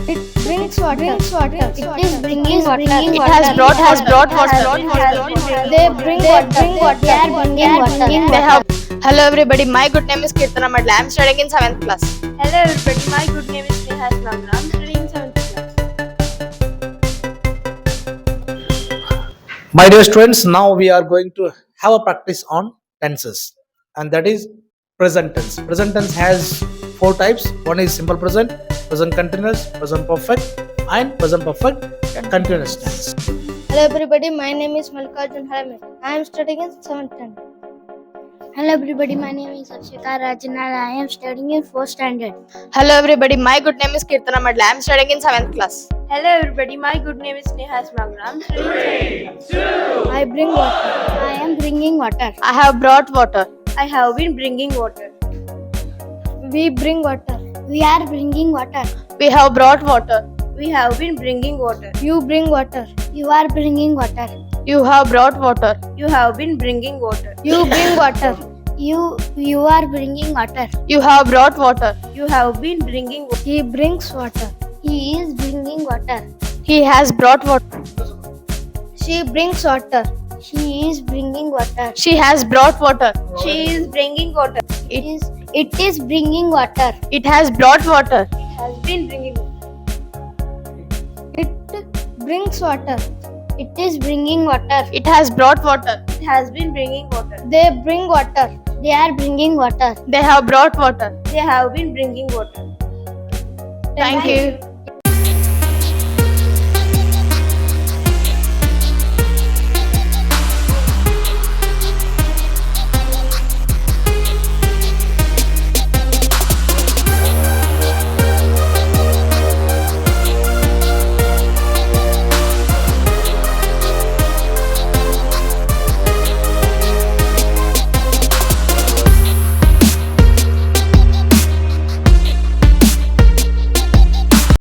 It brings water. It is bringing water. It has brought water. They bring water. They are bringing water. They have. Hello everybody, my good name is Kirtana Madla. I am studying in 7th class. Hello everybody, my good name is Neha Islam. I am studying in 7th class. My dear students, now we are going to have a practice on tenses, and that is present tense. Present tense has four types. One is simple present, present continuous, present perfect, and present perfect continuous tense. Hello everybody, my name is Mallikarjun Haramit. I am studying in 7th standard. Hello everybody, my name is Akshika Rajanal. I am studying in 4th standard. Hello everybody, my good name is Kirtana Madla. I am studying in 7th class. Hello everybody, my good name is Neha Islam. I am studying in 7th I bring water. I am bringing water. I have brought water. class. I have been bringing water. We bring water. We are bringing water. We have brought water. We have been bringing water. You bring water. You are bringing water. You have brought water. You have been bringing water. You bring water. You are bringing water. You have brought water. You have been bringing water. He brings water. He is bringing water. He has brought water. She brings water. She is bringing water. She has brought water. She is bringing water. It is bringing water. It has brought water. Has been bringing water. It brings water. It is bringing water. It has brought water. It has been bringing water. They bring water. They are bringing water. They have brought water. They have been bringing water. Thank you.